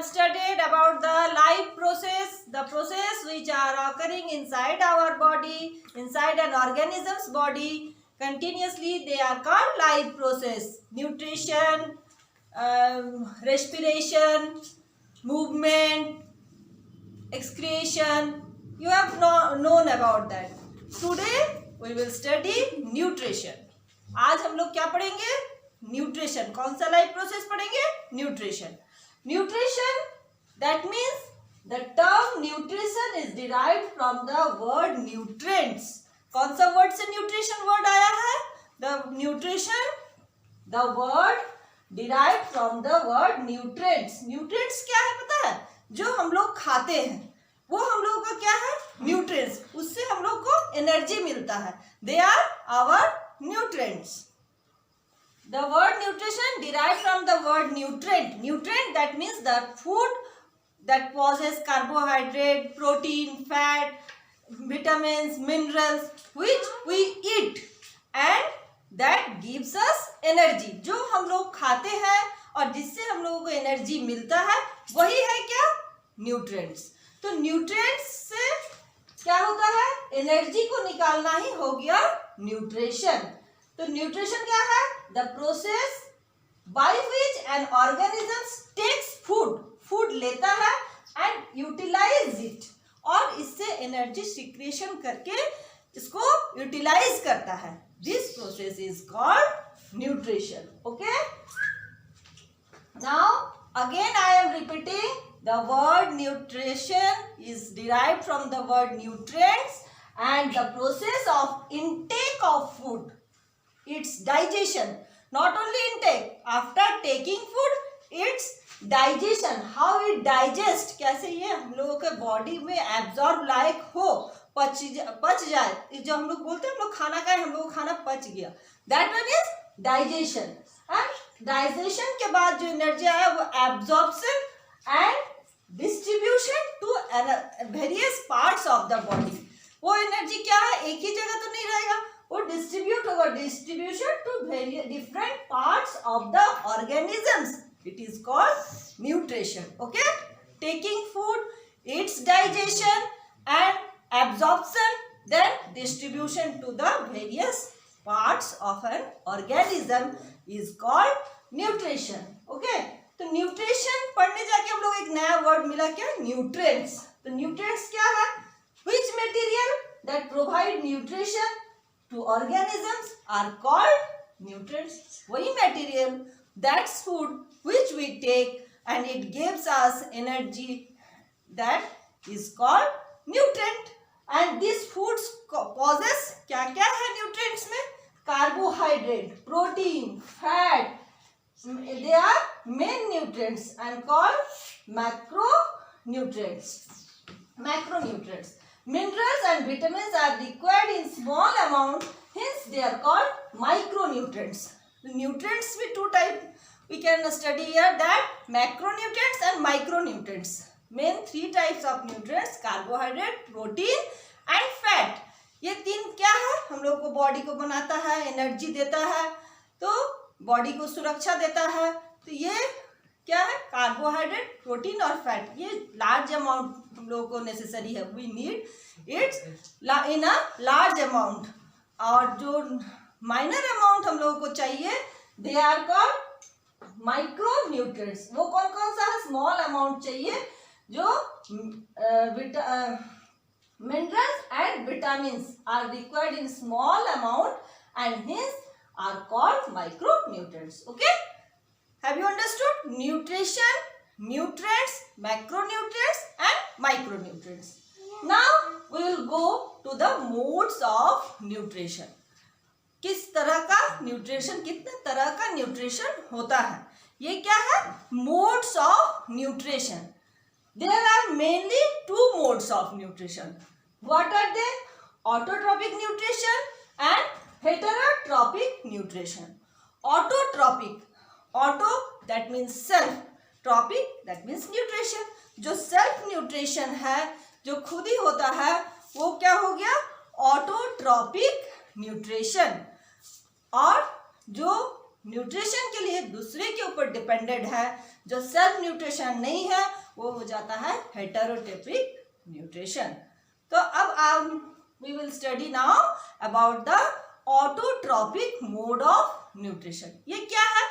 have studied about the life process, the process which are occurring inside our body, inside an organism's body. Continuously, they are called life process. Nutrition, respiration, movement, excretion. You have known about that. Today we will study nutrition. आज हम लोग क्या पढ़ेंगे? Nutrition. कौन सा life process पढ़ेंगे? Nutrition. Nutrition, that means the term nutrition is derived from the word nutrients. कौन सा वर्ड से न्यूट्रिशन वर्ड आया है? The nutrition, the word derived from the word nutrients. Nutrients क्या है पता है? जो हम लोग खाते हैं वो हम लोगों का क्या है? न्यूट्रिएंट्स. उससे हम लोग को एनर्जी मिलता है. They are our nutrients. The word nutrition derived from the word nutrient. Nutrient, that means the food that possesses carbohydrate, protein, fat, vitamins, minerals which we eat and that gives us energy. जो हम लोग खाते हैं और जिससे हम लोगों को एनर्जी मिलता है वही है क्या? न्यूट्रिएंट्स. तो न्यूट्रिएंट्स से क्या होता है? एनर्जी को निकालना ही हो गया न्यूट्रिशन. तो न्यूट्रिशन क्या है? The process by which an organism takes food. Food लेता है एंड यूटिलाइज इट और इससे एनर्जी सिक्रेशन करके इसको यूटिलाइज करता है. This process is called nutrition. Okay. Now again I am repeating. The word nutrition is derived from the word nutrients and the process of intake of food, its digestion. Not only intake, after taking food, its digestion, how it digest, कैसे ये हम लोगों के body में absorb लायक हो, पच जाए. जो हम लोग बोलते हैं हम लोग खाना खाए, हम लोग खाना पच गया. That one is digestion. And digestion के बाद जो एनर्जी आया वो absorption and distribution to various parts of the body. वो एनर्जी क्या है? एक ही जगह तो नहीं रहेगा, वो डिस्ट्रीब्यूट होगा. Distribution to various different parts of the organisms. It is called nutrition. Okay. Taking food, its digestion and absorption, then distribution to the various parts of an organism is called nutrition. Okay. तो nutrition पढ़ने जाके हम लोग एक नया word मिला क्या? Nutrients. तो न्यूट्रिएंट्स क्या है? Which material that provide nutrition to organisms are called nutrients. वही material, that's food which we take and it gives us energy, that is called nutrient. And this foods possess क्या क्या है nutrients में? Carbohydrate, protein, fat. They are main nutrients and called macronutrients. Macronutrients. Minerals and vitamins are required in small amount, hence they are called micronutrients. The nutrients with two types we can study here, that macronutrients and micronutrients. Main three types of nutrients: carbohydrate, protein and fat. ये तीन क्या है? हम लोग को body को बनाता है, एनर्जी देता है, तो बॉडी को सुरक्षा देता है. तो ये क्या है? कार्बोहाइड्रेट, प्रोटीन और फैट. ये लार्ज अमाउंट हम लोगों को नेसेसरी है. We need its in a large amount. और जो माइनर अमाउंट हम लोगों को चाहिए, they are called micro nutrients. वो कौन कौन सा है? स्मॉल अमाउंट चाहिए जो minerals and vitamins are required in small amount and hence are called micronutrients. Okay. Have you understood? Nutrition, nutrients, macronutrients and micronutrients. Now we will go to the modes of nutrition. किस तरह का nutrition, कितने तरह का nutrition होता है? ये क्या है? Modes of nutrition. There are mainly two modes of nutrition. What are they? Autotrophic nutrition and heterotrophic nutrition. Autotrophic, auto that means self, trophic that means nutrition. जो सेल्फ न्यूट्रिशन है, जो खुद ही होता है, वो क्या हो गया? Autotrophic nutrition. और जो न्यूट्रिशन के लिए दूसरे के ऊपर डिपेंडेंट है, जो सेल्फ न्यूट्रिशन नहीं है, वो हो जाता है हेटेरोट्रॉपिक न्यूट्रिशन। तो अब we will study now about the autotrophic mode of nutrition. ये क्या है?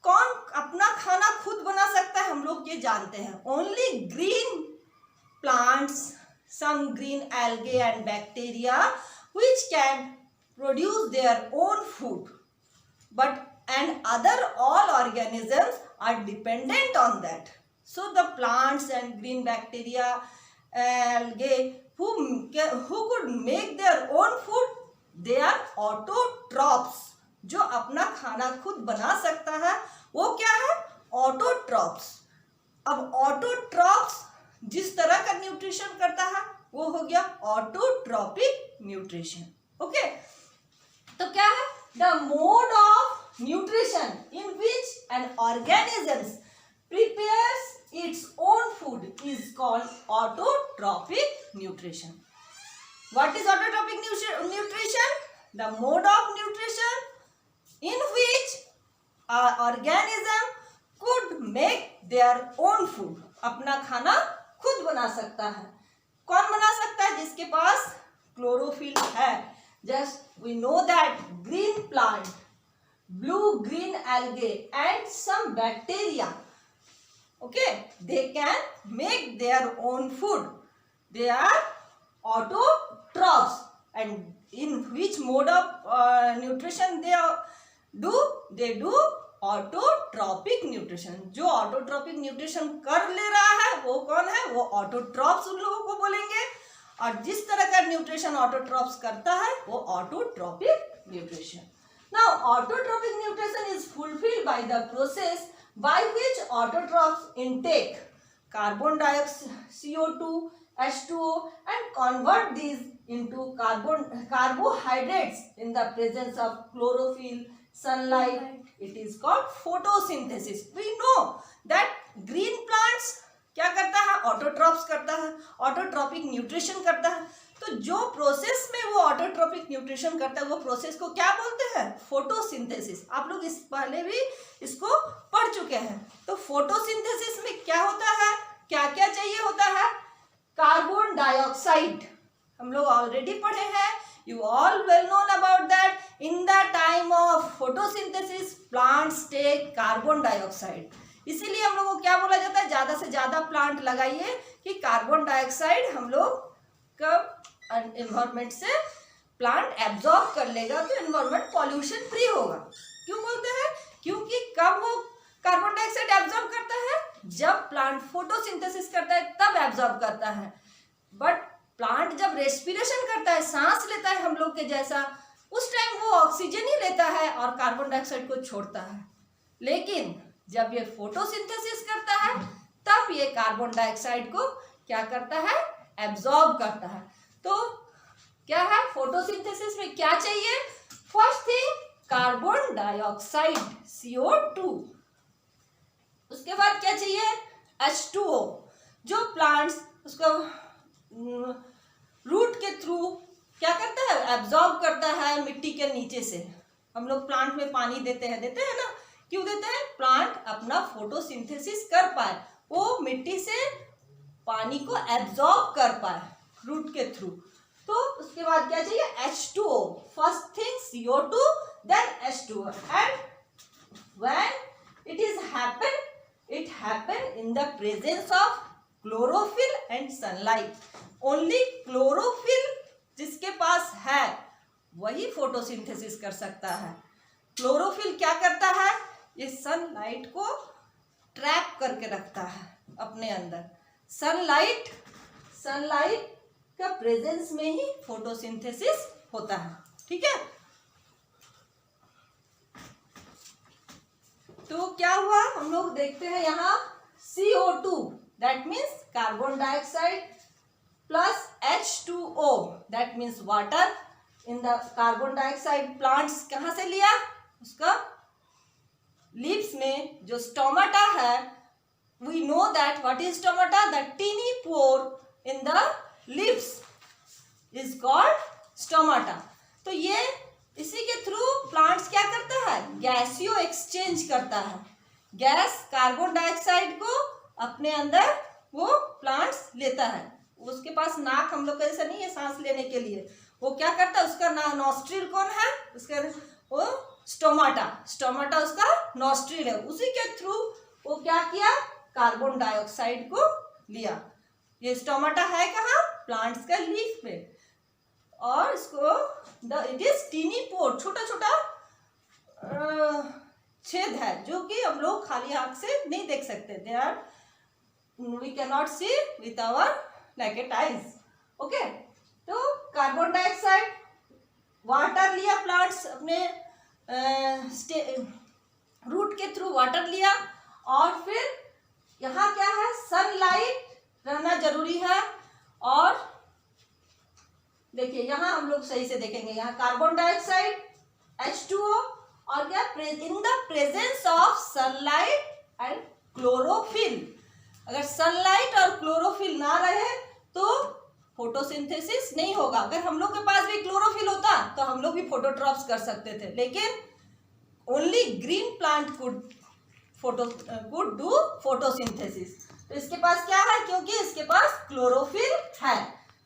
कौन अपना खाना खुद बना सकता है? हम लोग ये जानते हैं, only green plants, some green algae and bacteria which can produce their own food, but and other all organisms are dependent on that. So the plants and green bacteria, algae who could make their own food, they are autotrophs. जो अपना खाना खुद बना सकता है वो क्या है? ऑटोट्रॉप्स। अब ऑटोट्रॉप्स जिस तरह का न्यूट्रिशन करता है वो हो गया ऑटोट्रॉपिक न्यूट्रिशन। ओके, तो क्या है? The mode of nutrition in which an organism prepares its own food is called autotrophic nutrition. What is autotrophic nutrition? The mode of nutrition in which an organism could make their own food. अपना खाना खुद बना सकता है। कौन बना सकता है? जिसके पास क्लोरोफिल है। Just we know that green plant, blue green algae and some bacteria, okay, they can make their own food. They are autotrophs. And in which mode of nutrition they do? They do autotrophic nutrition. जो autotrophic nutrition कर ले रहा है वो कौन है? वो autotrophs उन लोगों को बोलेंगे। और जिस तरह का न्यूट्रिशन ऑटोट्रॉप्स करता है वो autotrophic nutrition. Now autotrophic nutrition is fulfilled by the process by which autotrophs intake carbon dioxide, CO2, H2O and convert these into carbohydrates in the presence of chlorophyll, sunlight. It is called photosynthesis. We know that green plants क्या करता है? Autotrophs करता है, autotrophic nutrition करता है। तो जो process में वो ऑटोट्रॉपिक न्यूट्रिशन करता है वो प्रोसेस को क्या बोलते हैं? फोटोसिंथेसिस। आप लोग इस पहले भी इसको पढ़ चुके हैं। तो फोटोसिंथेसिस में क्या होता है? क्या क्या चाहिए होता है? कार्बन डाइऑक्साइड हम लोग ऑलरेडी पढ़े हैं। You all well known about that. In the time of photosynthesis plants take carbon dioxide. इसीलिए हम लोग को क्या बोला जाता है? ज्यादा से ज्यादा प्लांट लगाइए कि कार्बन डाइऑक्साइड हम लोग कब एनवायरमेंट से प्लांट एब्जॉर्ब कर लेगा तो एनवायरमेंट पॉल्यूशन फ्री होगा। क्यों बोलते हैं? क्योंकि कब वो कार्बन डाइऑक्साइड एब्जॉर्ब करता है? जब प्लांट फोटोसिंथेसिस करता है तब एब्जॉर्ब करता है। बट प्लांट जब रेस्पिरेशन करता है, सांस लेता है हम लोग के जैसा, उस टाइम वो ऑक्सीजन ही लेता है और कार्बन डाइऑक्साइड को छोड़ता है। लेकिन जब ये फोटोसिंथेसिस करता है तब ये कार्बन डाइऑक्साइड को क्या करता है? एब्जॉर्ब करता है। तो क्या है? फोटोसिंथेसिस में क्या चाहिए? First thing carbon dioxide CO2। उसके बाद क्या चाहिए? H2O। जो प्लांट्स उसको रूट के थ्रू क्या करता है? एब्जॉर्ब करता है मिट्टी के नीचे से। हम लोग प्लांट में पानी देते हैं ना? क्यों देते हैं? प्लांट अपना फोटोसिंथेसिस कर पाए, वो मिट्टी से पानी को एब्जॉर्ब कर पाए रूट के थ्रू। तो उसके बाद क्या चाहिए? H2O। First thing CO2, then H2O। and when it happen in the presence of chlorophyll and sunlight। only chlorophyll जिसके पास है वही फोटोसिंथेसिस कर सकता है। क्लोरोफिल क्या करता है? ये सनलाइट को ट्रैप करके रखता है अपने अंदर। सनलाइट का प्रेजेंस में ही फोटोसिंथेसिस होता है। ठीक है, तो क्या हुआ? हम लोग देखते हैं यहाँ CO2 that means carbon dioxide plus H2O that means water. In the carbon dioxide plants कहाँ से लिया? उसका लीव्स में जो स्टोमाटा है, we know that what is stomata? The tiny pore in the leaves is called stomata. तो ये इसी के थ्रू प्लांट्स क्या करता है, गैसियो एक्सचेंज करता है। गैस कार्बन डाइऑक्साइड को अपने अंदर वो प्लांट्स लेता है। उसके पास नाक हम लोग का जैसा नहीं है सांस लेने के लिए, वो क्या करता है, उसका नॉस्ट्रिल कौन है, उसका वो स्टोमाटा उसका नॉस्ट्रिल है। उसी के थ्रू वो क्या किया, कार्बन डाइऑक्साइड को लिया। ये स्टोमाटा है कहाँ, प्लांट्स का लीफ पे। और इसको इट इज टीनी पोर, छोटा छोटा छेद है जो कि हम लोग खाली आंख से नहीं देख सकते। They are we can not see with our naked eyes। Okay, तो कार्बन डाइऑक्साइड, वाटर लिया प्लांट्स अपने रूट के थ्रू वाटर लिया, और फिर यहाँ क्या है, सनलाइट रहना जरूरी है। और देखिए यहाँ हम लोग सही से देखेंगे, यहाँ कार्बन डाइऑक्साइड H2O और क्या, in the presence of sunlight and chlorophyll. अगर सनलाइट और क्लोरोफिल ना रहे तो फोटोसिंथेसिस नहीं होगा। अगर हम लोग के पास भी क्लोरोफिल होता तो हम लोग भी फोटोट्रॉप्स कर सकते थे, लेकिन only green plant could do photosynthesis. तो इसके पास क्या है, क्योंकि इसके पास क्लोरोफिल है।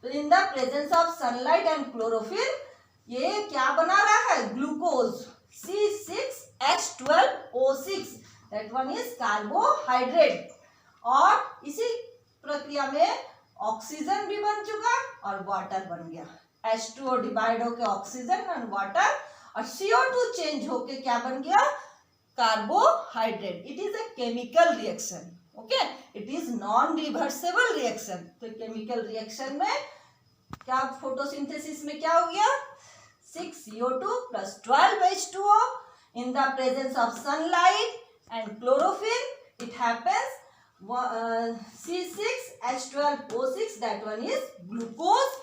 तो in the presence of sunlight and chlorophyll ये क्या बना रहा है, glucose C6H12O6, that one is carbohydrate. और इसी प्रक्रिया में ऑक्सीजन भी बन चुका और वाटर बन गया। H2O डिवाइड होके ऑक्सीजन एंड वाटर, और CO2 चेंज होके क्या बन गया, carbohydrate. It is a chemical reaction. Okay, it is non reversible reaction. तो केमिकल रिएक्शन में क्या, फोटोसिंथेसिस में क्या हो गया, 6CO2 plus 12H2O in the presence of sunlight and chlorophyll, it happens C6H12O6, that one is glucose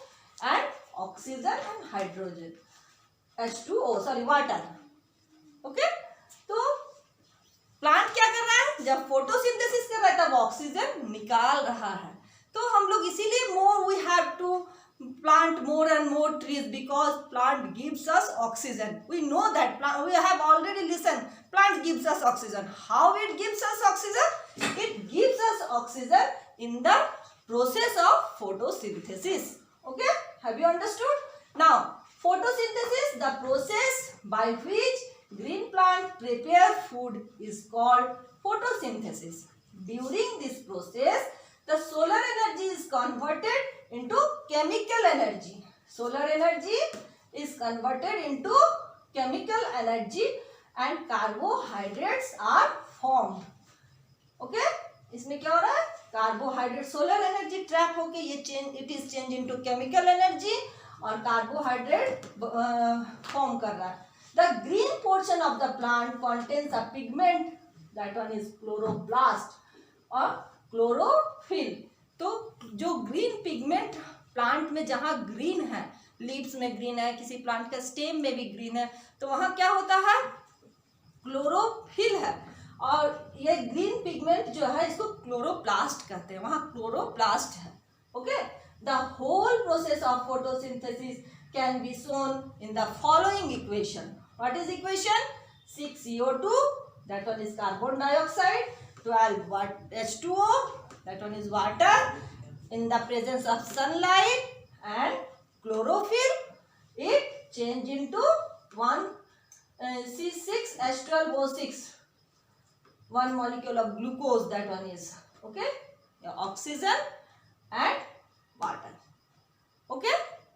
and oxygen and hydrogen, H2O, sorry, water। Okay, तो plant क्या कर रहा है, जब फोटोसिंथेसिस कर रहा है तब ऑक्सीजन निकाल रहा है। तो हम लोग इसीलिए more we have to plant more and more trees, because plant gives us oxygen. We know that plant, we have already listened, plant gives us oxygen. How it gives us oxygen? It gives us oxygen in the process of photosynthesis. Okay, have you understood? Now photosynthesis, the process by which green plant prepare food, is called photosynthesis. During this process the solar energy is converted into chemical energy. Solar energy is converted into chemical energy and carbohydrates are formed. Okay, इसमें क्या हो रहा है, carbohydrate, solar energy trap होके ये change, it is change into chemical energy, और carbohydrate form कर रहा है। The green portion of the plant contains a pigment, that one is chloroplast और क्लोरोफिल। तो जो ग्रीन पिगमेंट प्लांट में, जहाँ ग्रीन है, लीव्स में ग्रीन है, किसी प्लांट का स्टेम में भी ग्रीन है, तो वहाँ क्या होता है, क्लोरोफिल है। और ये ग्रीन पिगमेंट जो है इसको क्लोरोप्लास्ट कहते हैं, वहाँ क्लोरोप्लास्ट है। Okay, the whole process of photosynthesis can be shown in the following equation. What is equation, 6CO2, that one is carbon dioxide, 12 H2O, that one is water, in the presence of sunlight and chlorophyll, it change into one C6H12O6, one molecule of glucose, that one is, okay, oxygen and water. Okay,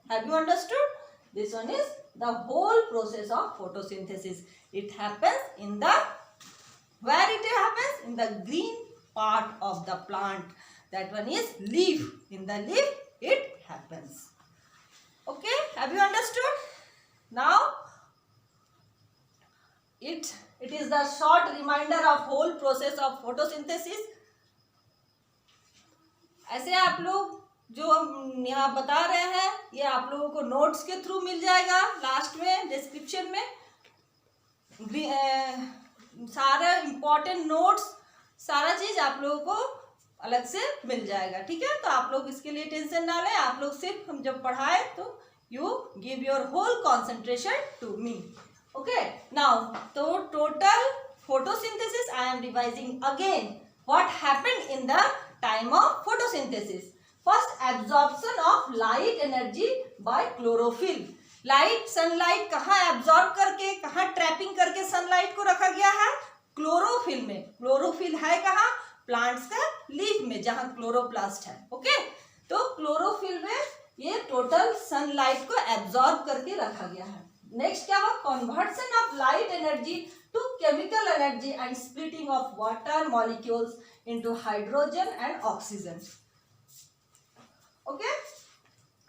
have you understood? This one is the whole process of photosynthesis. It happens in the, where it happens, in the green part of the plant, that one is leaf. In the leaf it happens. Okay, have you understood? Now it is the short reminder of whole process of photosynthesis. ऐसे आप लोग जो हम यहाँ बता रहे हैं, ये आप लोगों को नोट्स के थ्रू मिल जाएगा, लास्ट में डिस्क्रिप्शन में सारे इम्पोर्टेंट नोट्स, सारा चीज आप लोगों को अलग से मिल जाएगा। ठीक है, तो आप लोग इसके लिए टेंशन ना लें, आप लोग सिर्फ हम जब पढ़ाए तो you give your whole concentration to me. Okay, now so total photosynthesis I am revising again. What happened in the time of photosynthesis? First, absorption of light energy by chlorophyll. Light sunlight कहाँ absorb करके कहाँ trapping करके sunlight को रखा गया है? Chlorophyll में. Chlorophyll है कहाँ? प्लांट्स का लीफ में, जहाँ क्लोरोप्लास्ट है. ओके, तो क्लोरोफिल में ये टोटल सनलाइट को एब्जॉर्ब करके रखा गया है. नेक्स्ट क्या हुआ? Conversion of light energy to chemical energy and splitting of water molecules into hydrogen and oxygen. Okay,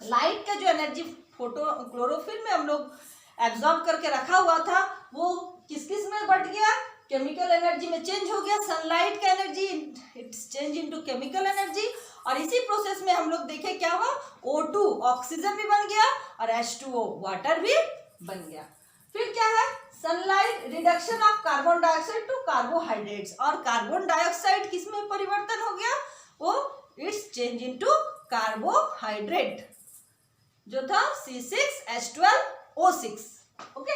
light का जो एनर्जी फोटो क्लोरोफिल में हम लोग एब्जॉर्ब करके रखा हुआ था, वो किस किस में बट गया? केमिकल एनर्जी में चेंज हो गया. सनलाइट का energy it's change into chemical energy. और इसी प्रोसेस में हम लोग देखे क्या हुआ? O2 ऑक्सीजन भी बन गया और H2O वाटर भी बन गया. फिर क्या है? Sunlight reduction of carbon dioxide to carbohydrates. और कार्बन डाइऑक्साइड किस में परिवर्तन हो गया? वो इट्स चेंज इनटू कार्बोहाइड्रेट जो था C6H12O6. Okay,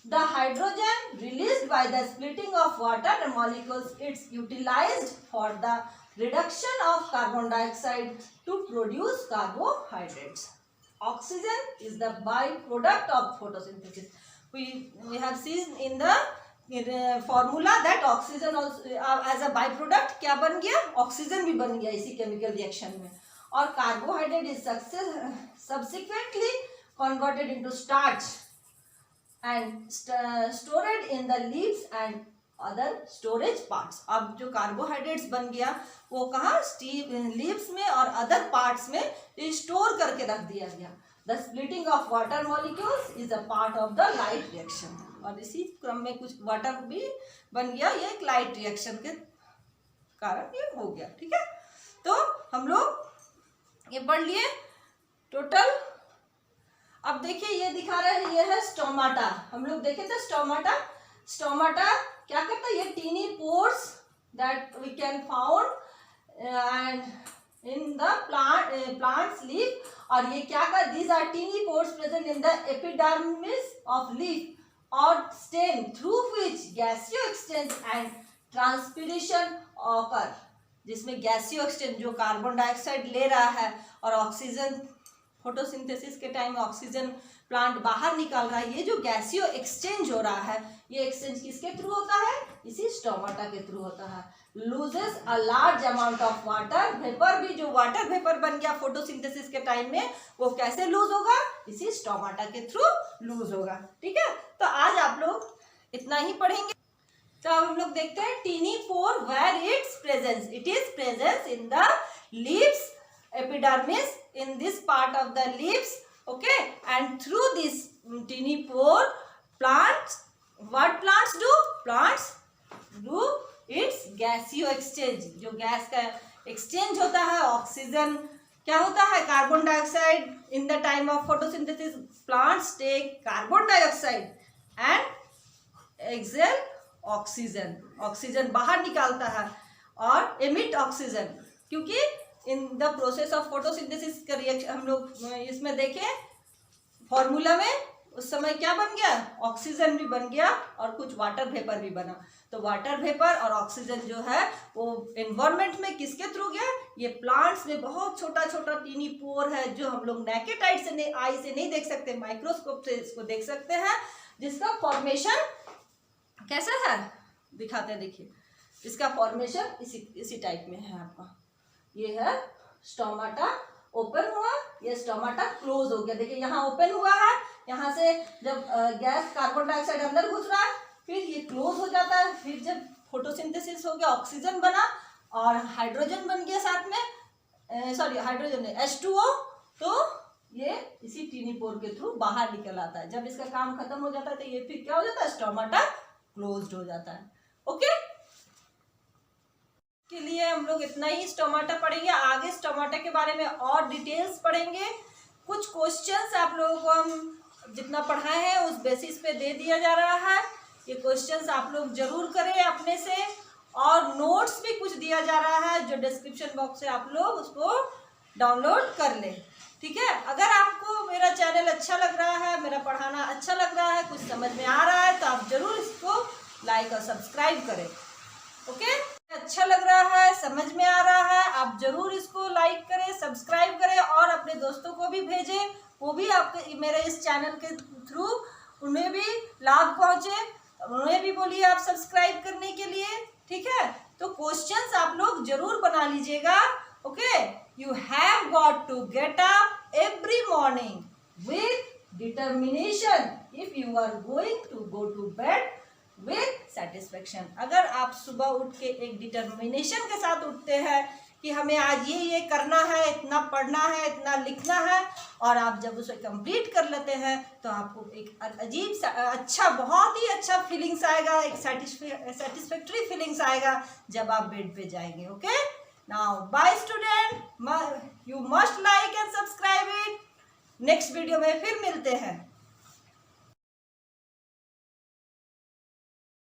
the hydrogen released by the splitting of water molecules it's utilized for the reduction of carbon dioxide to produce carbohydrates. Oxygen is the byproduct of photosynthesis. We have seen in the formula that oxygen also as a byproduct क्या बन गया? Oxygen भी बन गया इसी chemical reaction में. और carbohydrate is subsequently converted into starch and stored in the leaves and other storage parts. अब जो कार्बोहाइड्रेट्स बन गया वो कहाँ? लीव्स में और अदर पार्ट्स में स्टोर करके रख दिया गया. The splitting of water molecules is a part of the light reaction. और इसी क्रम में कुछ वाटर भी बन गया. ये एक लाइट रिएक्शन के कारण ये हो गया. ठीक है, तो हम लोग ये पढ़ लिए टोटल. अब देखिए ये दिखा रहा है, ये है स्टोमाटा. हम लोग देखे थे स्टोमाटा. स्टोमाटा क्या करता है? ये tiny pores that we can found and in the plants leaf. और ये क्या कर? These are tiny pores present in the epidermis of leaf और stem through which gaseous exchange and transpiration occur. जिसमें गैसियो एक्सचेंज जो carbon dioxide ले रहा है और ऑक्सीजन फोटोसिंथेसिस के टाइम में ऑक्सीजन प्लांट बाहर निकाल रहा है. ये जो गैसियो एक्सचेंज हो रहा है, ये एक्सचेंज किसके थ्रू होता है? इसी स्टोमाटा के थ्रू होता है. Loses a large amount of water vapour. भी जो वाटर वेपर बन गया फोटोसिंथेसिस के टाइम में, वो कैसे लूज होगा? इसी स्टोमाटा के थ्रू लूज होगा. ठीक है, तो आज आप लोग इतना ही पढ़ेंगे. तो अब हम लोग देखते हैं tiny pore where its presence. It is presence in the leaves, epidermis, in this part of the leaves. Okay, and through this teeny pore plants, what plants do? Plants do its gaseous exchange. जो gas का exchange होता है, oxygen क्या होता है? Carbon dioxide. In the time of photosynthesis plants take carbon dioxide and expel oxygen. Oxygen बाहर निकालता है और एमिट ऑक्सीजन. क्योंकि in the process of photosynthesis का रिएक्शन हम लोग इसमें देखें फॉर्मूला में, उस समय क्या बन गया? ऑक्सीजन भी बन गया और कुछ वाटर वेपर भी बना. तो वाटर वेपर और ऑक्सीजन जो है वो एनवायरमेंट में किसके थ्रू गया? ये प्लांट्स में बहुत छोटा छोटा टीनी पोर है जो हम लोग नेकेड आई से नहीं देख सकते, माइक्रोस्कोप से इसको देख सकते हैं. जिसका फॉर्मेशन कैसा है दिखाते हैं. देखिए इसका फॉर्मेशन इसी टाइप में है. आपका ये है स्टोमाटा. ओपन हुआ, ये स्टोमाटा क्लोज हो गया. देखिए यहाँ ओपन हुआ है, यहाँ से जब गैस कार्बन डाइऑक्साइड अंदर घुस रहा है, फिर ये क्लोज हो जाता है. फिर जब फोटोसिंथेसिस हो गया, ऑक्सीजन बना और हाइड्रोजन बन गया साथ में, सॉरी हाइड्रोजन नहीं, H2O. तो ये इसी टीनी पोर के थ्रू बाहर निकल आता है. जब इसका काम खत्म हो जाता है तो ये फिर क्या हो जाता है? स्टोमाटा क्लोज्ड हो जाता है. ओके, के लिए हम लोग इतना ही स्टोमाटा पढ़ेंगे. आगे स्टोमाटा के बारे में और डिटेल्स पढ़ेंगे. कुछ क्वेश्चंस आप लोगों को हम जितना पढ़ाए हैं उस बेसिस पे दे दिया जा रहा है. ये क्वेश्चंस आप लोग जरूर करें अपने से. और नोट्स भी कुछ दिया जा रहा है जो डिस्क्रिप्शन बॉक्स से आप लोग उसको डाउनलोड कर लें। ठीक है, अगर आपको मेरा चैनल अच्छा लग रहा है, मेरा पढ़ाना अच्छा लग रहा है, कुछ समझ में आ रहा है, तो आप जरूर इसको लाइक और सब्सक्राइब करें। ओके, अच्छा लग रहा है, समझ में आ रहा है, आप जरूर इसको लाइक करें, सब्सक्राइब करें और अपने दोस्तों को भी भेजें, वो भी आपके मेरे इस चैनल के थ्रू उन्हें भी लाभ पहुंचे, उन्हें भी बोलिए आप सब्सक्राइब करने के लिए। ठीक है, तो क्वेश्चंस आप लोग जरूर बना लीजिएगा। Okay, you have got to get up every morning with determination if you are going to go to bed with satisfaction। अगर आप सुबह उठ के एक डिटर्मिनेशन के साथ उठते हैं कि हमें आज ये करना है, इतना पढ़ना है, इतना लिखना है, और आप जब उसे कंप्लीट कर लेते हैं तो आपको एक अजीब सा अच्छा, बहुत ही अच्छा फीलिंग्स आएगा, एक सेटिस्फैक्टरी फीलिंग्स आएगा जब आप बेड पे जाएंगे। Okay, now bye student, you must like and subscribe it। Next video में फिर मिलते हैं।